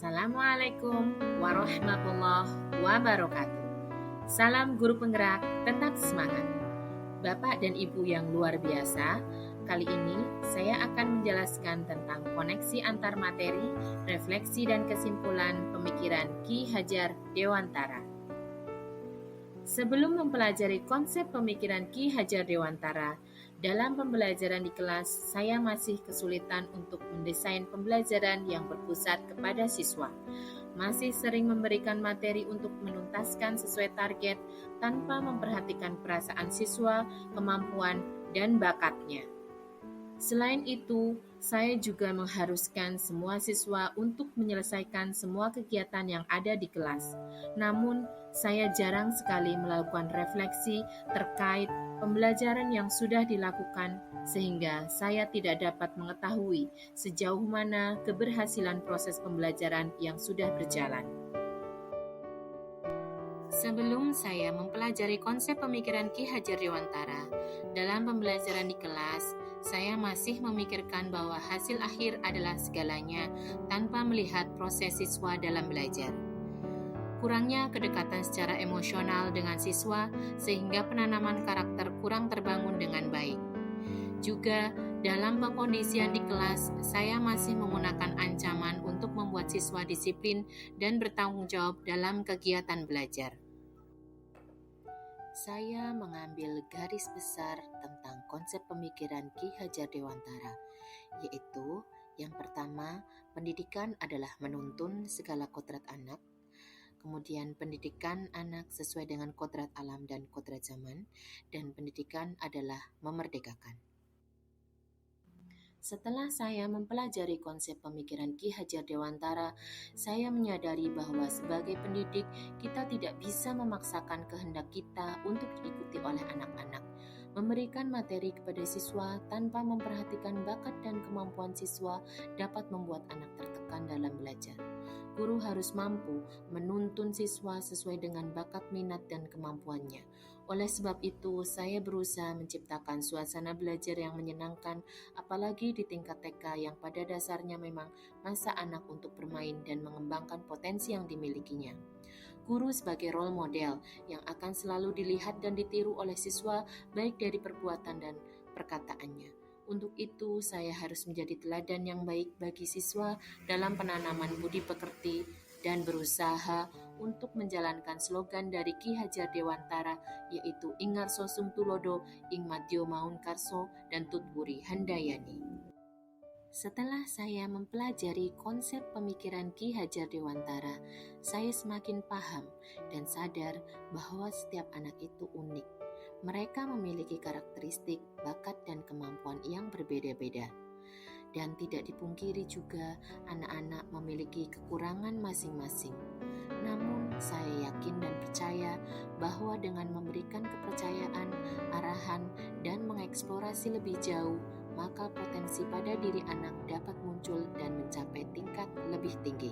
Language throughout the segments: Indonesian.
Assalamualaikum warahmatullahi wabarakatuh. Salam guru penggerak, tetap semangat. Bapak dan Ibu yang luar biasa, kali ini saya akan menjelaskan tentang koneksi antar materi, refleksi dan kesimpulan pemikiran Ki Hajar Dewantara. Sebelum mempelajari konsep pemikiran Ki Hajar Dewantara, dalam pembelajaran di kelas, saya masih kesulitan untuk mendesain pembelajaran yang berpusat kepada siswa. Masih sering memberikan materi untuk menuntaskan sesuai target tanpa memperhatikan perasaan siswa, kemampuan, dan bakatnya. Selain itu, saya juga mengharuskan semua siswa untuk menyelesaikan semua kegiatan yang ada di kelas. Namun, saya jarang sekali melakukan refleksi terkait pembelajaran yang sudah dilakukan, sehingga saya tidak dapat mengetahui sejauh mana keberhasilan proses pembelajaran yang sudah berjalan. Sebelum saya mempelajari konsep pemikiran Ki Hajar Dewantara, dalam pembelajaran di kelas, saya masih memikirkan bahwa hasil akhir adalah segalanya tanpa melihat proses siswa dalam belajar. Kurangnya kedekatan secara emosional dengan siswa sehingga penanaman karakter kurang terbangun dengan baik. Juga dalam pengkondisian di kelas, saya masih menggunakan ancaman untuk membuat siswa disiplin dan bertanggung jawab dalam kegiatan belajar. Saya mengambil garis besar tentang konsep pemikiran Ki Hajar Dewantara, yaitu yang pertama, pendidikan adalah menuntun segala kodrat anak. Kemudian pendidikan anak sesuai dengan kodrat alam dan kodrat zaman, dan pendidikan adalah memerdekakan. Setelah saya mempelajari konsep pemikiran Ki Hajar Dewantara, saya menyadari bahwa sebagai pendidik, kita tidak bisa memaksakan kehendak kita untuk diikuti oleh anak-anak. Memberikan materi kepada siswa tanpa memperhatikan bakat dan kemampuan siswa dapat membuat anak tertekan dalam belajar. Guru harus mampu menuntun siswa sesuai dengan bakat, minat, dan kemampuannya. Oleh sebab itu, saya berusaha menciptakan suasana belajar yang menyenangkan, apalagi di tingkat TK yang pada dasarnya memang masa anak untuk bermain dan mengembangkan potensi yang dimilikinya. Guru sebagai role model yang akan selalu dilihat dan ditiru oleh siswa baik dari perbuatan dan perkataannya. Untuk itu, saya harus menjadi teladan yang baik bagi siswa dalam penanaman budi pekerti dan berusaha untuk menjalankan slogan dari Ki Hajar Dewantara, yaitu Ingarso Sung Tulodo, Ing Madyo Maun Karso, dan Tutwuri Handayani. Setelah saya mempelajari konsep pemikiran Ki Hajar Dewantara, saya semakin paham dan sadar bahwa setiap anak itu unik. Mereka memiliki karakteristik, bakat, dan kemampuan yang berbeda-beda. Dan tidak dipungkiri juga anak-anak memiliki kekurangan masing-masing. Namun saya yakin dan percaya bahwa dengan memberikan kepercayaan, arahan, dan mengeksplorasi lebih jauh, maka potensi pada diri anak dapat muncul dan mencapai tingkat lebih tinggi.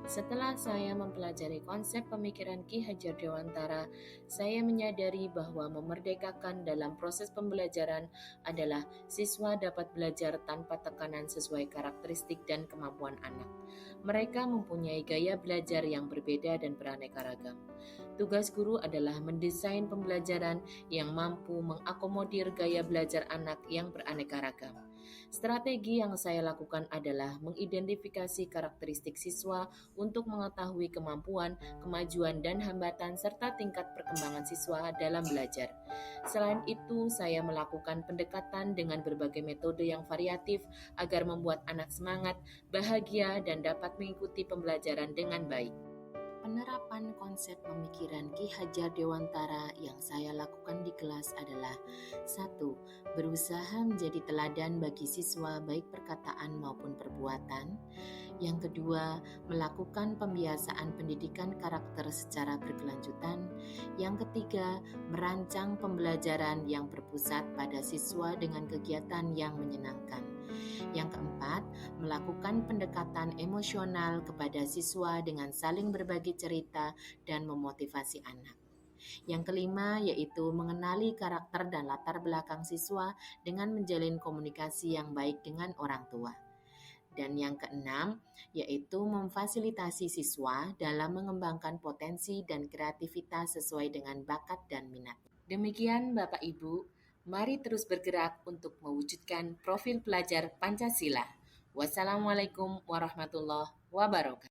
Setelah saya mempelajari konsep pemikiran Ki Hajar Dewantara, saya menyadari bahwa memerdekakan dalam proses pembelajaran adalah siswa dapat belajar tanpa tekanan sesuai karakteristik dan kemampuan anak. Mereka mempunyai gaya belajar yang berbeda dan beraneka ragam. Tugas guru adalah mendesain pembelajaran yang mampu mengakomodir gaya belajar anak yang beraneka ragam. Strategi yang saya lakukan adalah mengidentifikasi karakteristik siswa untuk mengetahui kemampuan, kemajuan, dan hambatan serta tingkat perkembangan siswa dalam belajar. Selain itu, saya melakukan pendekatan dengan berbagai metode yang variatif agar membuat anak semangat, bahagia, dan dapat mengikuti pembelajaran dengan baik. Penerapan konsep pemikiran Ki Hajar Dewantara yang saya lakukan di kelas adalah 1. Berusaha menjadi teladan bagi siswa baik perkataan maupun perbuatan. Yang kedua, melakukan pembiasaan pendidikan karakter secara berkelanjutan. Yang ketiga, merancang pembelajaran yang berpusat pada siswa dengan kegiatan yang menyenangkan. Yang keempat, melakukan pendekatan emosional kepada siswa dengan saling berbagi cerita dan memotivasi anak. Yang kelima yaitu mengenali karakter dan latar belakang siswa dengan menjalin komunikasi yang baik dengan orang tua. Dan yang keenam, yaitu memfasilitasi siswa dalam mengembangkan potensi dan kreativitas sesuai dengan bakat dan minat. Demikian Bapak Ibu, mari terus bergerak untuk mewujudkan profil pelajar Pancasila. Wassalamualaikum warahmatullahi wabarakatuh.